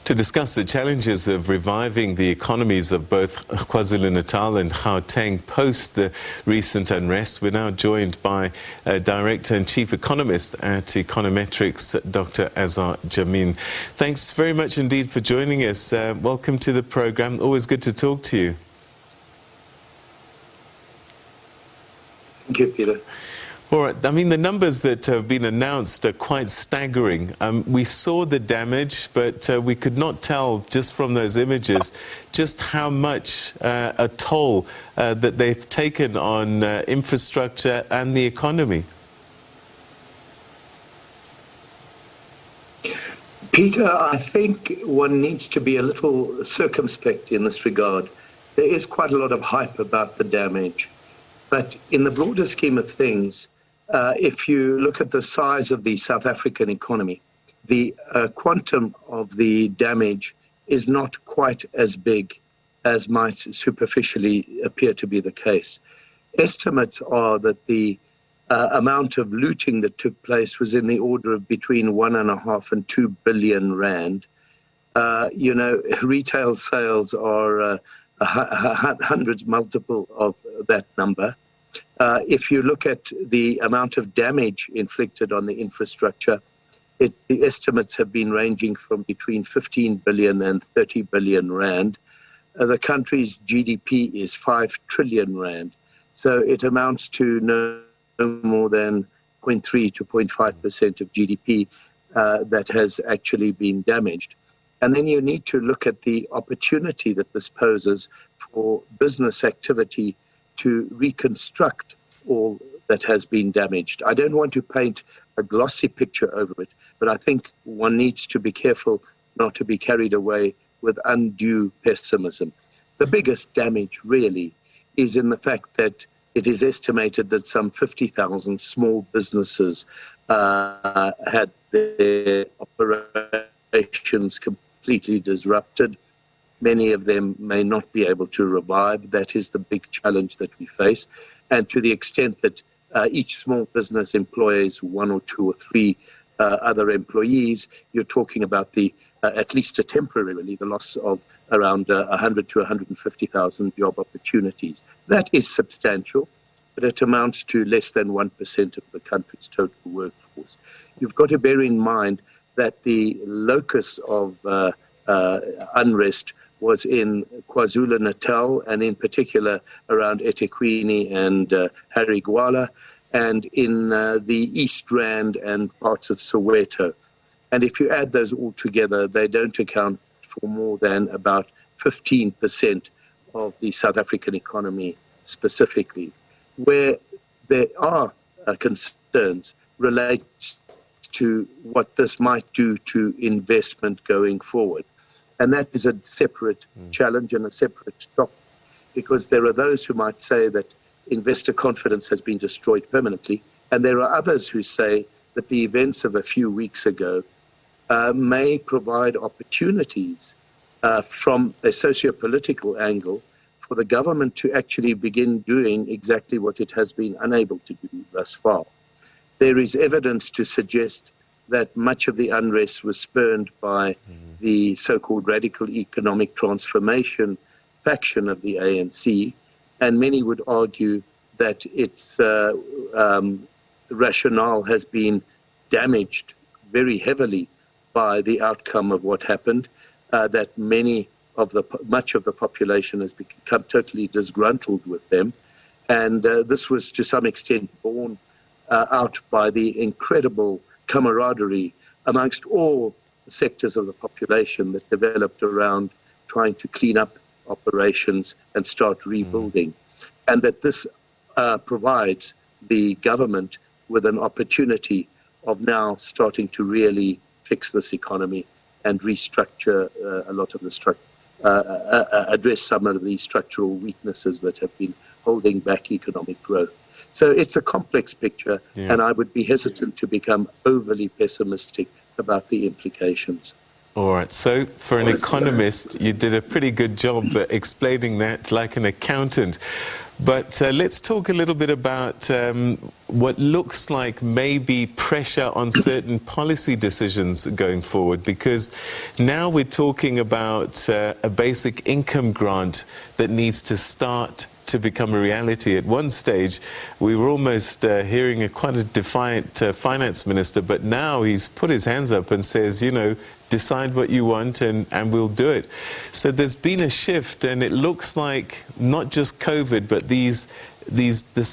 To discuss the challenges of reviving the economies of both KwaZulu-Natal and Gauteng post the recent unrest, we're now joined by Director and Chief Economist at Econometrix, Dr. Azar Jammine. Thanks very much indeed for joining us. Welcome to the program. Always good to talk to you. Thank you, Peter. All right. I mean, the numbers that have been announced are quite staggering. We saw the damage, but we could not tell just from those images just how much a toll that they've taken on infrastructure and the economy. Peter, I think one needs to be a little circumspect in this regard. There is quite a lot of hype about the damage, but in the broader scheme of things, if you look at the size of the South African economy, the quantum of the damage is not quite as big as might superficially appear to be the case. Estimates are that the amount of looting that took place was in the order of between 1.5 and 2 billion rand. Retail sales are hundreds multiple of that number. If you look at the amount of damage inflicted on the infrastructure, the estimates have been ranging from between 15 billion and 30 billion rand. The country's GDP is 5 trillion rand. So it amounts to no more than 0.3 to 0.5% of GDP that has actually been damaged. And then you need to look at the opportunity that this poses for business activity to reconstruct all that has been damaged. I don't want to paint a glossy picture over it, but I think one needs to be careful not to be carried away with undue pessimism. The biggest damage really is in the fact that it is estimated that some 50,000 small businesses had their operations completely disrupted. Many of them may not be able to revive. That is the big challenge that we face. And to the extent that each small business employs 1 or 2 or 3 other employees, you're talking about at least temporarily, the loss of around 100 to 150,000 job opportunities. That is substantial, but it amounts to less than 1% of the country's total workforce. You've got to bear in mind that the locus of unrest was in KwaZulu-Natal, and in particular around eThekwini and Harigwala, and in the East Rand and parts of Soweto. And if you add those all together, they don't account for more than about 15% of the South African economy specifically. Where there are concerns relates to what this might do to investment going forward. And that is a separate challenge and a separate topic, because there are those who might say that investor confidence has been destroyed permanently, and there are others who say that the events of a few weeks ago may provide opportunities from a socio-political angle for the government to actually begin doing exactly what it has been unable to do thus far. There is evidence to suggest that much of the unrest was spurred by the so-called radical economic transformation faction of the ANC, and many would argue that its rationale has been damaged very heavily by the outcome of what happened, that much of the population has become totally disgruntled with them, and this was to some extent borne out by the incredible camaraderie amongst all sectors of the population that developed around trying to clean up operations and start rebuilding. And that this provides the government with an opportunity of now starting to really fix this economy and restructure a lot of the address some of the structural weaknesses that have been holding back economic growth. So it's a complex picture, and I would be hesitant to become overly pessimistic about the implications. All right. So for an economist, you did a pretty good job explaining that like an accountant. But let's talk a little bit about what looks like maybe pressure on certain policy decisions going forward, because now we're talking about a basic income grant that needs to start to become a reality. At one stage, we were almost hearing quite a defiant finance minister, but now he's put his hands up and says, you know, decide what you want and we'll do it. So there's been a shift, and it looks like not just COVID, but this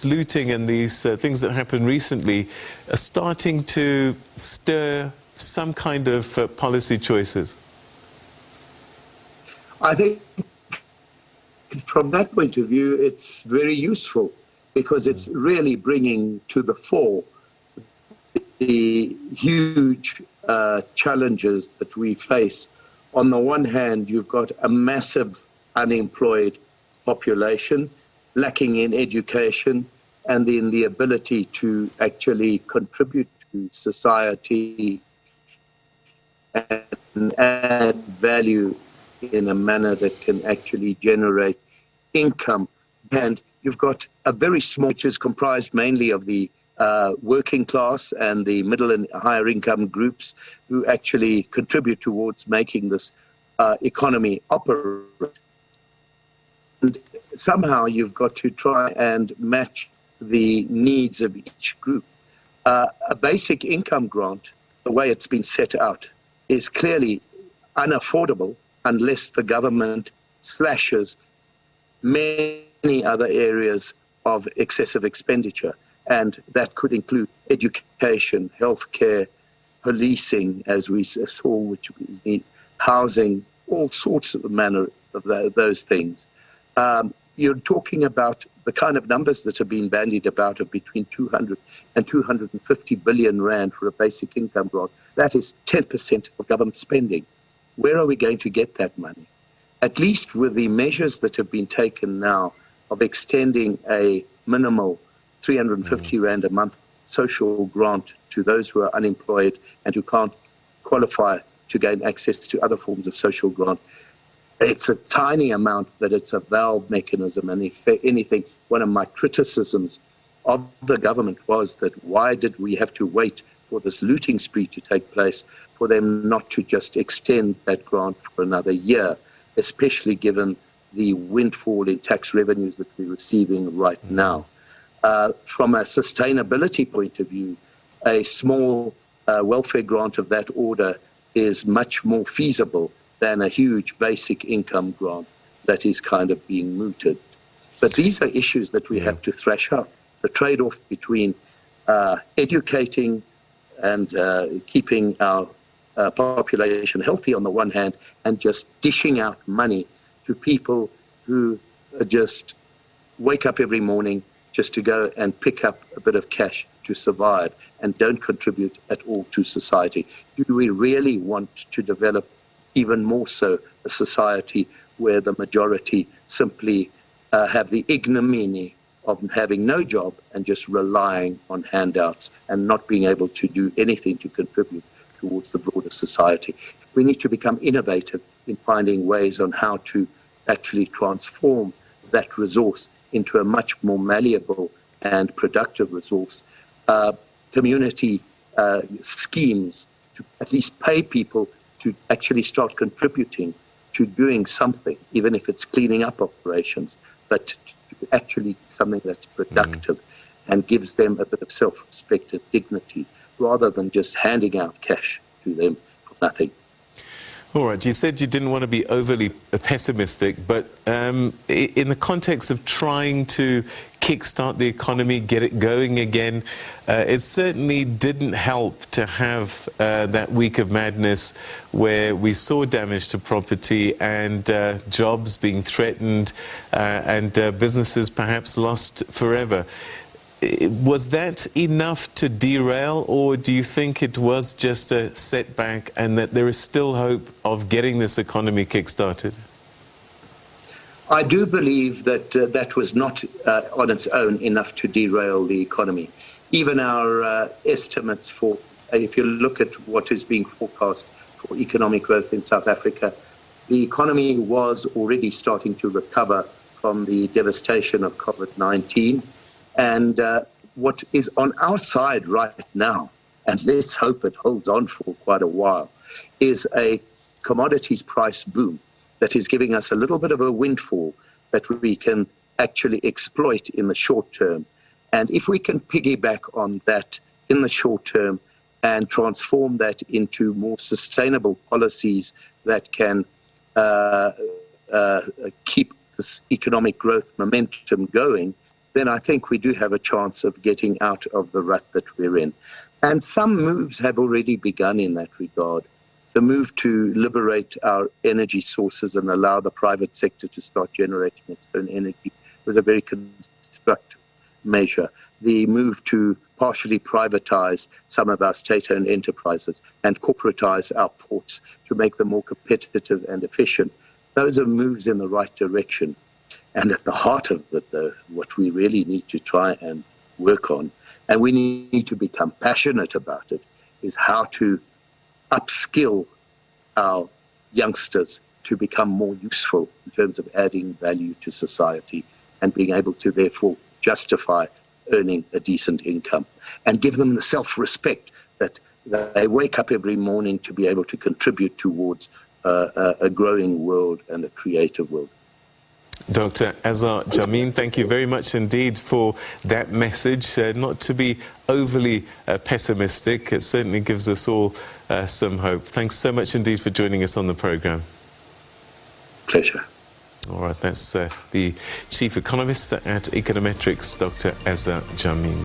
looting and these things that happened recently are starting to stir some kind of policy choices. I think from that point of view, it's very useful, because it's really bringing to the fore the huge challenges that we face. On the one hand, you've got a massive unemployed population, lacking in education and in the ability to actually contribute to society and add value in a manner that can actually generate income. And you've got a very small, which is comprised mainly of the working class and the middle and higher income groups, who actually contribute towards making this economy operate. And somehow you've got to try and match the needs of each group. A basic income grant, the way it's been set out, is clearly unaffordable unless the government slashes many other areas of excessive expenditure. And that could include education, healthcare, policing, as we saw, which we need, housing, all sorts of manner of those things. You're talking about the kind of numbers that have been bandied about of between 200 and 250 billion rand for a basic income grant. That is 10% of government spending. Where are we going to get that money? At least with the measures that have been taken now of extending a minimal 350 rand a month social grant to those who are unemployed and who can't qualify to gain access to other forms of social grant. It's a tiny amount, but it's a valve mechanism. And if anything, one of my criticisms of the government was that why did we have to wait for this looting spree to take place for them not to just extend that grant for another year, especially given the windfall in tax revenues that we're receiving right now. From a sustainability point of view, a small welfare grant of that order is much more feasible than a huge basic income grant that is kind of being mooted. But these are issues that we have to thrash out. The trade-off between educating and keeping our population healthy on the one hand, and just dishing out money to people who just wake up every morning just to go and pick up a bit of cash to survive and don't contribute at all to society. Do we really want to develop even more so a society where the majority simply have the ignominy of having no job and just relying on handouts and not being able to do anything to contribute towards the broader society? We need to become innovative in finding ways on how to actually transform that resource into a much more malleable and productive resource. Community schemes to at least pay people to actually start contributing to doing something, even if it's cleaning up operations, but to actually something that's productive and gives them a bit of self-respect and dignity, rather than just handing out cash to them for nothing. All right, you said you didn't want to be overly pessimistic, but in the context of trying to kickstart the economy, get it going again, it certainly didn't help to have that week of madness where we saw damage to property and jobs being threatened and businesses perhaps lost forever. Was that enough to derail, or do you think it was just a setback and that there is still hope of getting this economy kick-started? I do believe that that was not on its own enough to derail the economy. Even our estimates for, if you look at what is being forecast for economic growth in South Africa, the economy was already starting to recover from the devastation of COVID-19. And what is on our side right now, and let's hope it holds on for quite a while, is a commodities price boom that is giving us a little bit of a windfall that we can actually exploit in the short term. And if we can piggyback on that in the short term and transform that into more sustainable policies that can keep this economic growth momentum going, then I think we do have a chance of getting out of the rut that we're in. And some moves have already begun in that regard. The move to liberate our energy sources and allow the private sector to start generating its own energy was a very constructive measure. The move to partially privatize some of our state-owned enterprises and corporatize our ports to make them more competitive and efficient, those are moves in the right direction. And at the heart of it, though, what we really need to try and work on, and we need to become passionate about it, is how to upskill our youngsters to become more useful in terms of adding value to society and being able to therefore justify earning a decent income, and give them the self-respect that they wake up every morning to be able to contribute towards a growing world and a creative world. Dr. Azar Jammine, thank you very much indeed for that message. Not to be overly pessimistic, it certainly gives us all some hope. Thanks so much indeed for joining us on the programme. Pleasure. All right, that's the Chief Economist at Econometrix, Dr. Azar Jammine.